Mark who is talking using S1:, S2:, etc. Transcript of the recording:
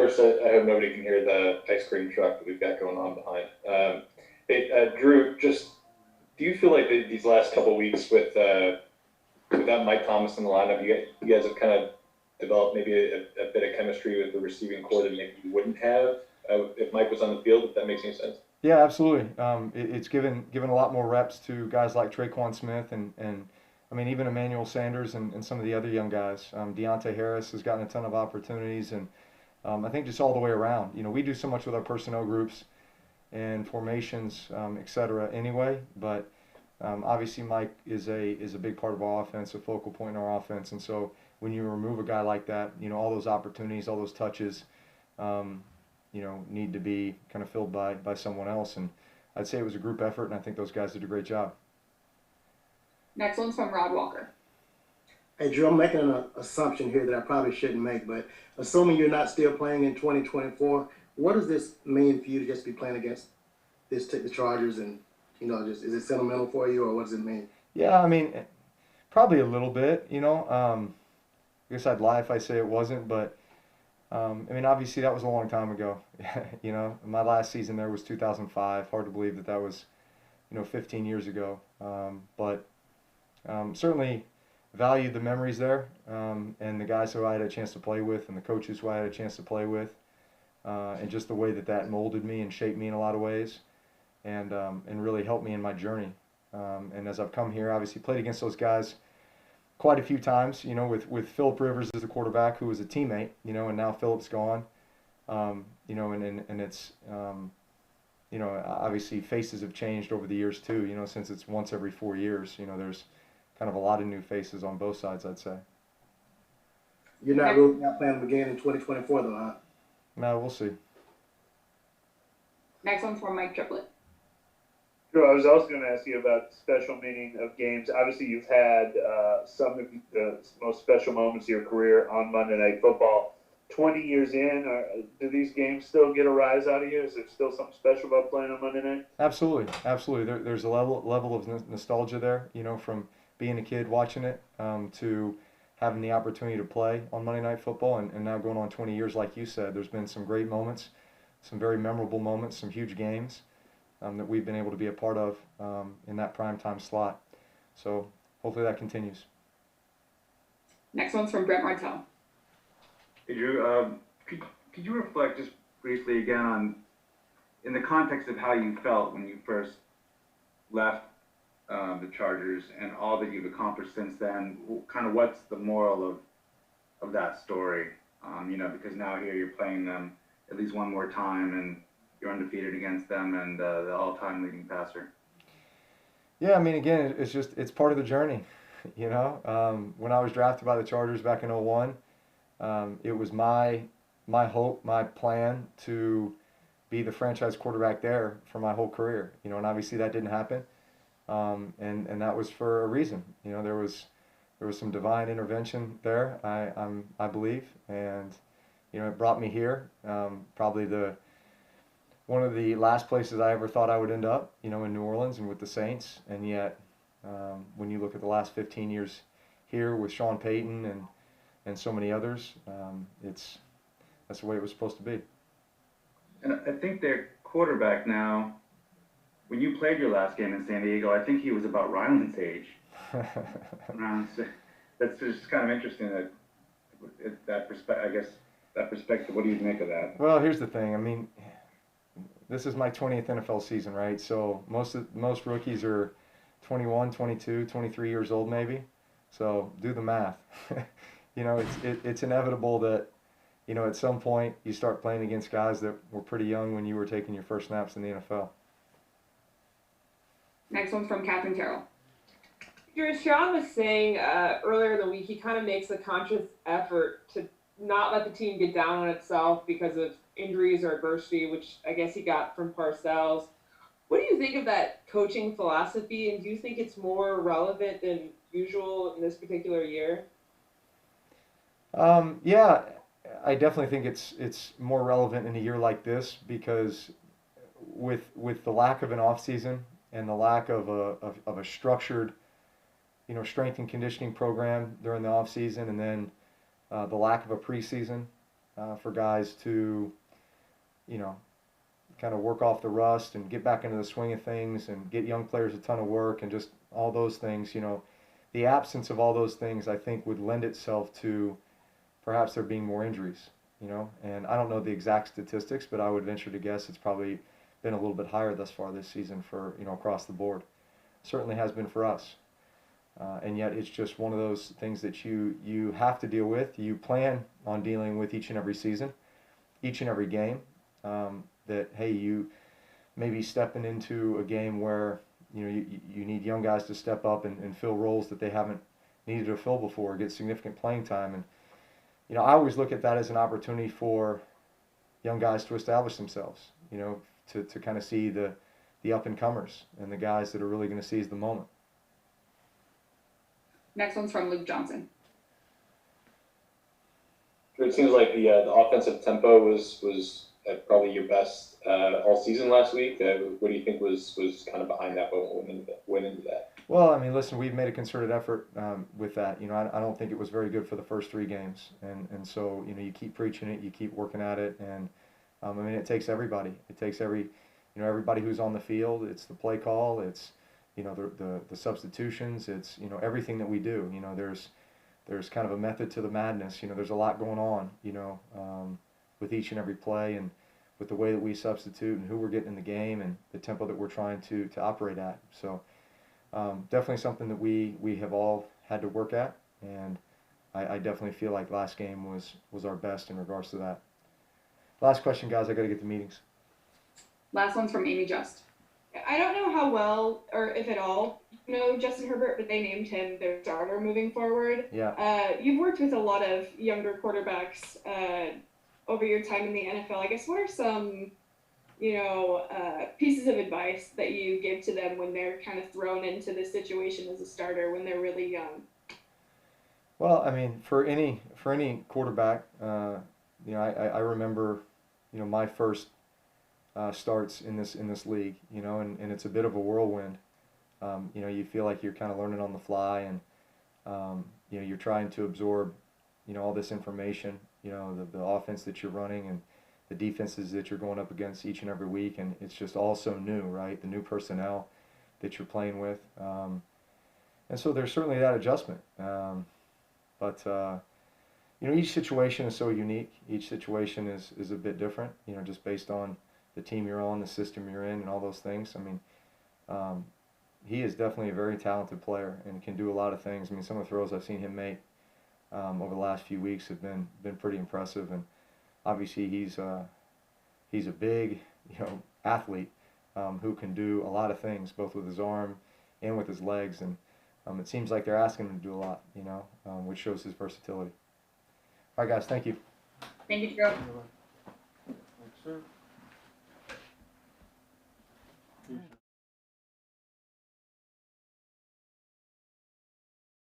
S1: first, I hope nobody can hear the ice cream truck that we've got going on behind. Hey, Drew, just do you feel like these last couple of weeks without Mike Thomas in the lineup, you guys have kind of developed maybe a bit of chemistry with the receiving core that maybe you wouldn't have if Mike was on the field, if that makes any sense?
S2: Yeah, absolutely. It's given a lot more reps to guys like Traquan Smith and I mean even Emmanuel Sanders and some of the other young guys. Deontay Harris has gotten a ton of opportunities, and I think just all the way around. You know, we do so much with our personnel groups and formations, et cetera, anyway. But obviously Mike is a big part of our offense, a focal point in our offense, and so when you remove a guy like that, you know, all those opportunities, all those touches. You know, need to be kind of filled by someone else. And I'd say it was a group effort, and I think those guys did a great job.
S3: Next one's from Rod Walker.
S4: Hey, Drew, I'm making an assumption here that I probably shouldn't make, but assuming you're not still playing in 2024, what does this mean for you to just be playing against the Chargers? And, you know, just is it sentimental for you, or what does it mean?
S2: Yeah, I mean, probably a little bit, you know. I guess I'd lie if I say it wasn't, but I mean, obviously that was a long time ago. You know, my last season there was 2005. Hard to believe that was, you know, 15 years ago. But certainly valued the memories there, and the guys who I had a chance to play with, and the coaches who I had a chance to play with, and just the way that molded me and shaped me in a lot of ways, and really helped me in my journey. And as I've come here, obviously played against those guys quite a few times, you know, with Philip Rivers as the quarterback, who was a teammate, you know, and now Philip's gone, you know, and it's, you know, obviously faces have changed over the years too, you know, since it's once every 4 years, you know, there's kind of a lot of new faces on both sides, I'd say.
S4: You're not ruling out playing them again in 2024, though, huh?
S2: No, we'll see.
S3: Next one's from Mike Triplett.
S5: Drew, I was also going to ask you about special meaning of games. Obviously, you've had some of the most special moments of your career on Monday Night Football. 20 years in, do these games still get a rise out of you? Is there still something special about playing on Monday night?
S2: Absolutely, absolutely. There's a level of nostalgia there, you know, from being a kid watching it to having the opportunity to play on Monday Night Football, and now going on 20 years, like you said. There's been some great moments, some very memorable moments, some huge games that we've been able to be a part of in that primetime slot. So hopefully that continues.
S3: Next one's from Brett Martell.
S6: Hey, Drew, could you reflect just briefly again on, in the context of how you felt when you first left the Chargers and all that you've accomplished since then, kind of what's the moral of that story? You know, because now here you're playing them at least one more time, and you're undefeated against them, and the all-time leading passer.
S2: Yeah, I mean, again, it's part of the journey. You know, when I was drafted by the Chargers back in '01, it was my hope, my plan to be the franchise quarterback there for my whole career. You know, and obviously that didn't happen, and that was for a reason. You know, there was some divine intervention there, I believe, and you know, it brought me here. Probably one of the last places I ever thought I would end up, you know, in New Orleans and with the Saints. And yet, when you look at the last 15 years here with Sean Payton and so many others, that's the way it was supposed to be.
S6: And I think their quarterback now, when you played your last game in San Diego, I think he was about Ryland's age. That's just kind of interesting that perspective. What do you make of that?
S2: Well, here's the thing. I mean, this is my 20th NFL season, right? So most rookies are 21, 22, 23 years old maybe. So do the math. You know, it's inevitable that, you know, at some point you start playing against guys that were pretty young when you were taking your first snaps in the NFL.
S3: Next one's from Catherine Carroll.
S7: Drew, Sean was saying earlier in the week he kind of makes a conscious effort to not let the team get down on itself because of injuries or adversity, which I guess he got from Parcells. What do you think of that coaching philosophy, and do you think it's more relevant than usual in this particular year?
S2: Yeah, I definitely think it's more relevant in a year like this because with the lack of an off season and the lack of a structured, you know, strength and conditioning program during the off season, and then the lack of a preseason, for guys to, you know, kind of work off the rust and get back into the swing of things and get young players a ton of work and just all those things, you know, the absence of all those things I think would lend itself to perhaps there being more injuries, you know, and I don't know the exact statistics, but I would venture to guess it's probably been a little bit higher thus far this season for, you know, across the board. Certainly has been for us. And yet it's just one of those things that you have to deal with. You plan on dealing with each and every season, each and every game. That, hey, you may be stepping into a game where, you know, you need young guys to step up and fill roles that they haven't needed to fill before, get significant playing time. And, you know, I always look at that as an opportunity for young guys to establish themselves, you know, to kind of see the up-and-comers and the guys that are really going to seize the moment.
S3: Next one's from Luke Johnson.
S1: It seems like the offensive tempo was probably your best all season last week. What do you think was kind of behind that? What went into that?
S2: Well, I mean, listen, we've made a concerted effort with that. You know, I don't think it was very good for the first 3 games, and so, you know, you keep preaching it, you keep working at it, and I mean, it takes everybody. It takes everybody who's on the field. It's the play call. It's, you know, the substitutions. It's, you know, everything that we do. You know, there's kind of a method to the madness. You know, there's a lot going on, you know, with each and every play and with the way that we substitute and who we're getting in the game and the tempo that we're trying to operate at. So definitely something that we have all had to work at, and I definitely feel like last game was our best in regards to that. Last question, guys. I got to get to meetings.
S3: Last one's from Amy Just.
S8: I don't know how well or if at all you know Justin Herbert, but they named him their starter moving forward.
S2: Yeah.
S8: You've worked with a lot of younger quarterbacks over your time in the NFL. I guess what are some, you know, pieces of advice that you give to them when they're kind of thrown into this situation as a starter when they're really young?
S2: Well, I mean, for any quarterback, you know, I remember, you know, my first starts in this league, you know, and it's a bit of a whirlwind. You know, you feel like you're kind of learning on the fly, and you know, you're trying to absorb, you know, all this information, you know, the offense that you're running and the defenses that you're going up against each and every week, and it's just all so new, right? The new personnel that you're playing with, and so there's certainly that adjustment. But you know, each situation is so unique. Each situation is a bit different, you know, just based on the team you're on, the system you're in, and all those things. I mean, he is definitely a very talented player and can do a lot of things. I mean, some of the throws I've seen him make over the last few weeks have been pretty impressive. And obviously, he's a big, you know, athlete who can do a lot of things, both with his arm and with his legs. And it seems like they're asking him to do a lot, you know, which shows his versatility. All right, guys, thank you.
S3: Thank you, Drew.
S9: Thanks, sir.